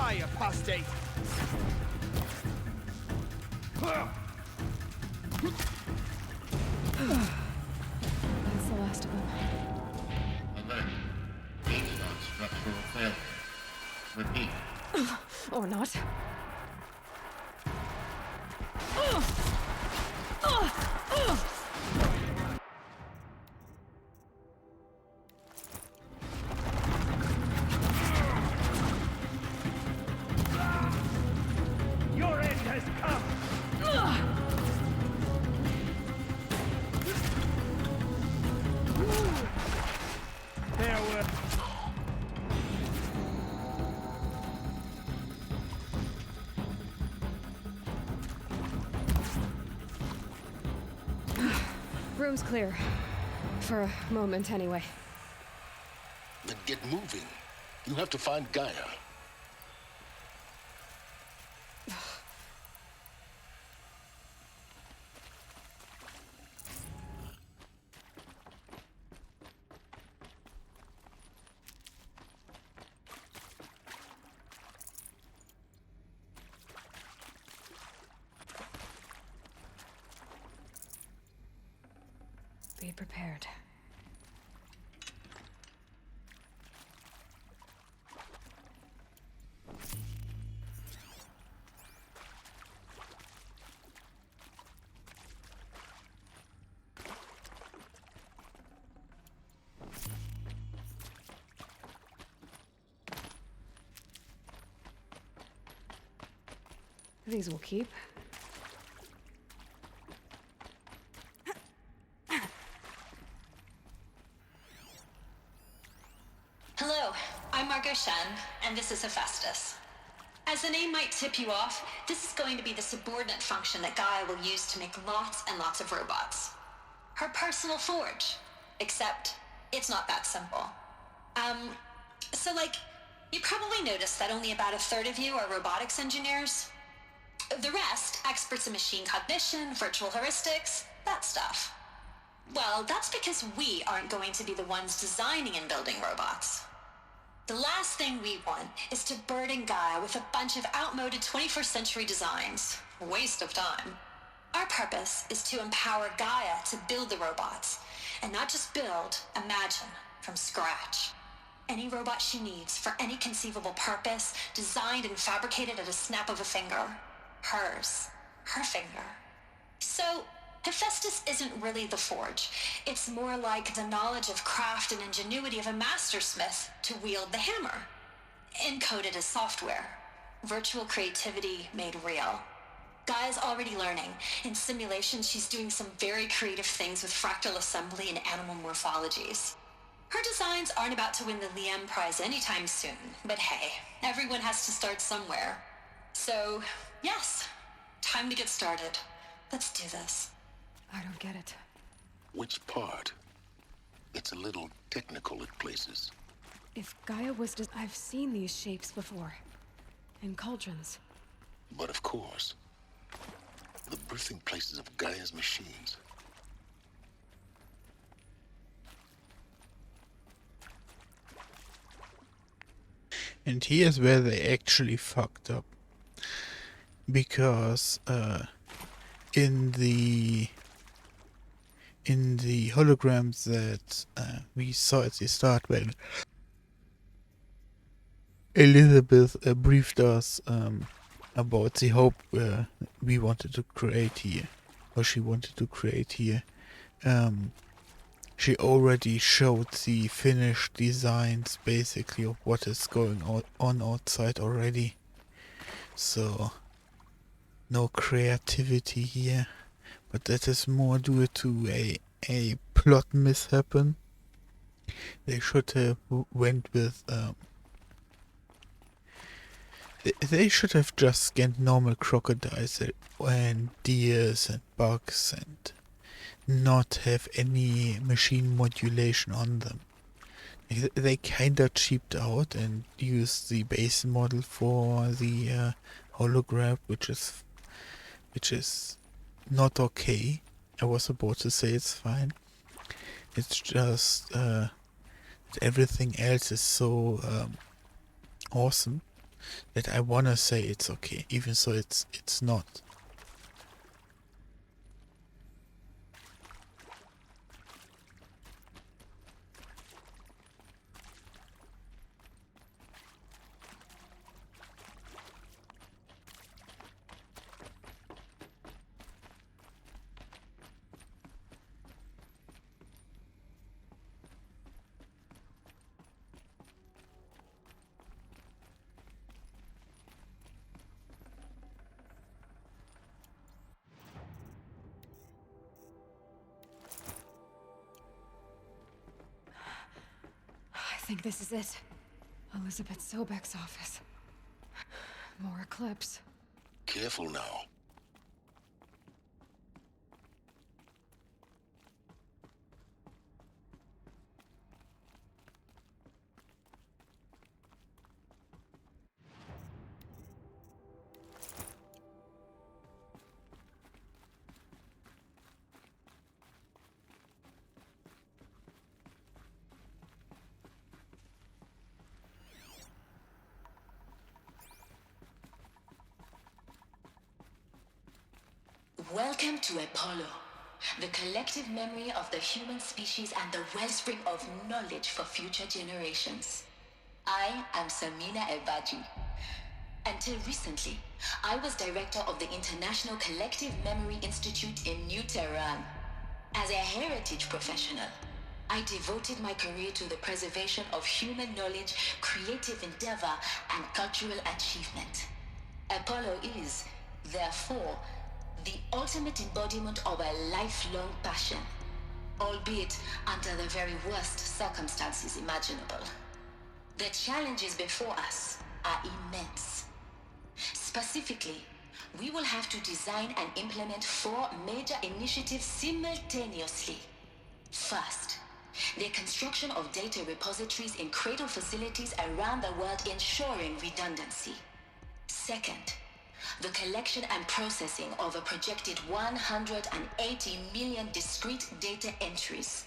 Die, apostate! That's the last of them. Alert. Based on structural failure. Repeat. Or not. Your end has come! There were... Room's clear. For a moment, anyway. Then get moving. You have to find Gaia. Be prepared. These will keep. Hello, I'm Margot Shen, and this is Hephaestus. As the name might tip you off, this is going to be the subordinate function that Gaia will use to make lots and lots of robots. Her personal forge. Except, it's not that simple. You probably noticed that only about a third of you are robotics engineers. The rest, experts in machine cognition, virtual heuristics, that stuff. Well, that's because we aren't going to be the ones designing and building robots. The last thing we want is to burden Gaia with a bunch of outmoded 21st century designs. Waste of time. Our purpose is to empower Gaia to build the robots, and not just build, imagine, from scratch. Any robot she needs for any conceivable purpose, designed and fabricated at a snap of a finger. Hers. Her finger. So, Hephaestus isn't really the forge. It's more like the knowledge of craft and ingenuity of a mastersmith to wield the hammer. Encoded as software. Virtual creativity made real. Gaia's already learning. In simulations, she's doing some very creative things with fractal assembly and animal morphologies. Her designs aren't about to win the Liam Prize anytime soon, but hey, everyone has to start somewhere. So, yes, time to get started. Let's do this. I don't get it. Which part? It's a little technical at places. If Gaia was I've seen these shapes before. In cauldrons. But of course, the birthing places of Gaia's machines. And here's where they actually fucked up. Because in the holograms that we saw at the start, when Elizabeth briefed us about the hope we wanted to create here, or she wanted to create here, she already showed the finished designs basically of what is going on outside already. So no creativity here, but that is more due to a plot mishappen. They should have went with they should have just scanned normal crocodiles and deers and bugs and not have any machine modulation on them. They kinda cheaped out and used the base model for the hologram, which is not okay. I was about to say it's fine. It's just everything else is so awesome that I wanna say it's okay, even so it's not. I think this is it. Elizabeth Sobek's office. More eclipse. Careful now. Welcome to Apollo, the collective memory of the human species and the wellspring of knowledge for future generations. I am Samina Ebaji. Until recently, I was director of the International Collective Memory Institute in New Tehran. As a heritage professional, I devoted my career to the preservation of human knowledge, creative endeavor, and cultural achievement. Apollo is, therefore, the ultimate embodiment of a lifelong passion, albeit under the very worst circumstances imaginable. The challenges before us are immense. Specifically, we will have to design and implement 4 major initiatives simultaneously. First, the construction of data repositories in cradle facilities around the world ensuring redundancy. Second, the collection and processing of a projected 180 million discrete data entries.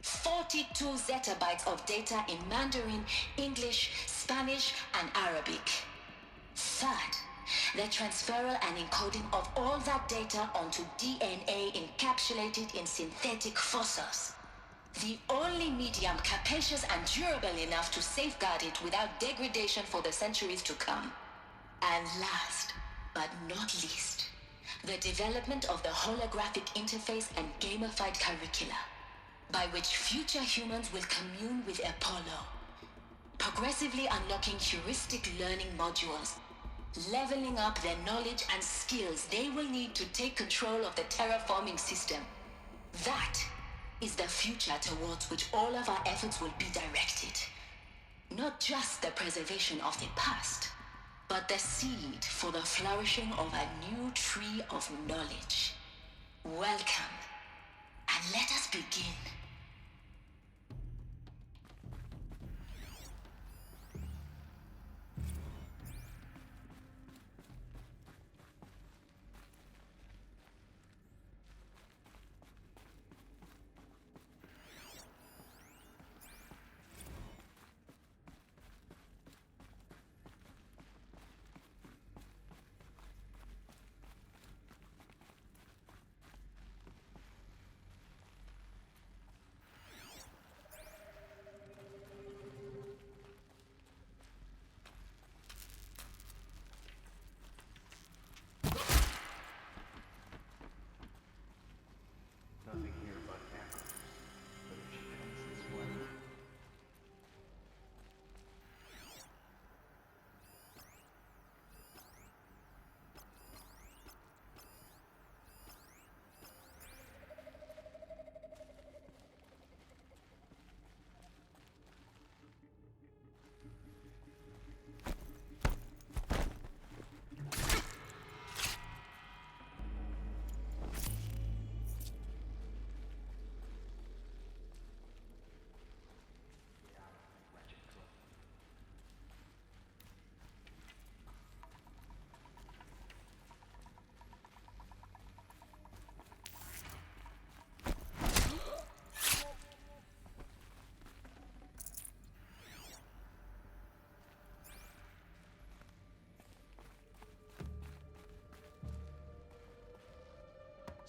42 zettabytes of data in Mandarin, English, Spanish, and Arabic. Third, the transferal and encoding of all that data onto DNA encapsulated in synthetic fossils. The only medium capacious and durable enough to safeguard it without degradation for the centuries to come. And last, but not least, the development of the holographic interface and gamified curricula, by which future humans will commune with Apollo, progressively unlocking heuristic learning modules, leveling up their knowledge and skills they will need to take control of the terraforming system. That is the future towards which all of our efforts will be directed. Not just the preservation of the past, but the seed for the flourishing of a new tree of knowledge. Welcome, and let us begin.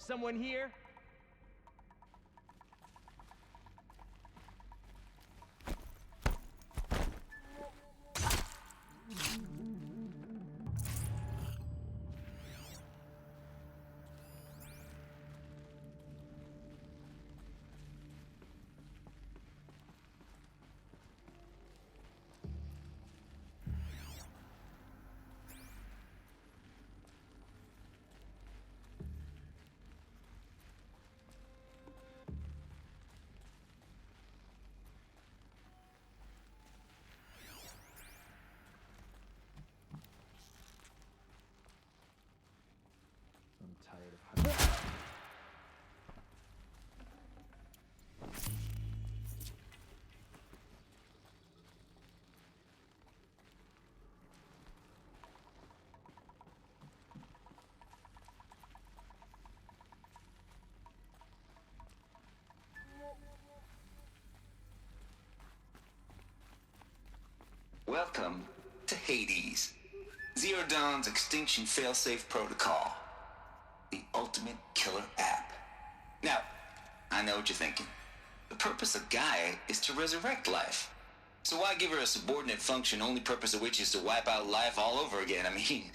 Someone here? I'm tired of hiding. Welcome to Hades, Zero Dawn's extinction failsafe protocol, the ultimate killer app. Now, I know what you're thinking. The purpose of Gaia is to resurrect life. So why give her a subordinate function, only purpose of which is to wipe out life all over again? I mean,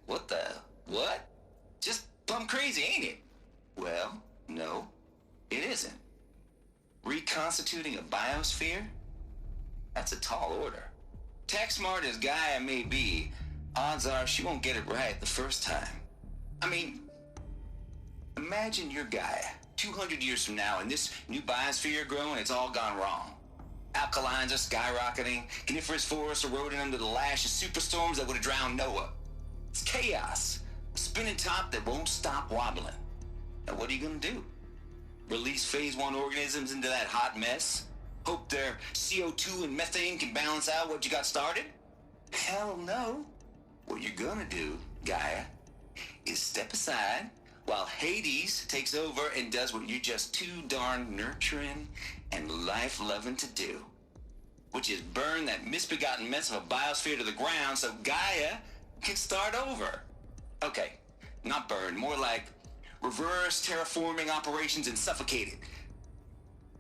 what? Just plumb crazy, ain't it? Well, no, it isn't. Reconstituting a biosphere? That's a tall order. Tech smart as Gaia may be, odds are she won't get it right the first time. I mean, imagine you're Gaia, 200 years from now, and this new biosphere growing, it's all gone wrong. Alkalines are skyrocketing, coniferous forests eroding under the lash of superstorms that would have drowned Noah. It's chaos, a spinning top that won't stop wobbling. Now what are you gonna do? Release phase 1 organisms into that hot mess? Hope their CO2 and methane can balance out what you got started? Hell no. What you're gonna do, Gaia, is step aside while Hades takes over and does what you're just too darn nurturing and life-loving to do, which is burn that misbegotten mess of a biosphere to the ground so Gaia can start over. Okay, not burn, more like reverse terraforming operations and suffocate it.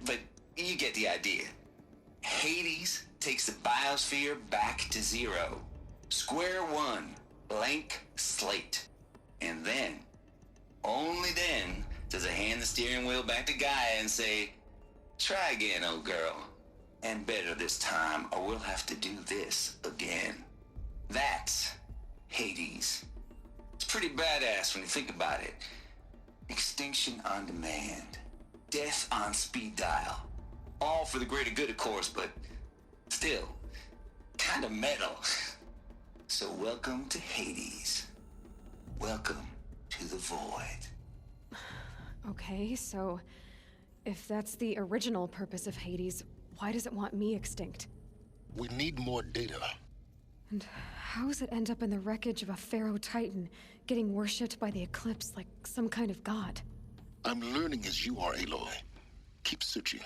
But you get the idea. Hades takes the biosphere back to zero. Square one, blank slate. And then, only then, does it hand the steering wheel back to Gaia and say, try again, old girl. And better this time, or we'll have to do this again. That's Hades. It's pretty badass when you think about it. Extinction on demand. Death on speed dial. All for the greater good, of course, but still, kind of metal. So welcome to Hades. Welcome to the void. Okay, so if that's the original purpose of Hades, why does it want me extinct? We need more data. And how does it end up in the wreckage of a Pharaoh Titan, getting worshipped by the Eclipse like some kind of god? I'm learning as you are, Aloy. Keep searching.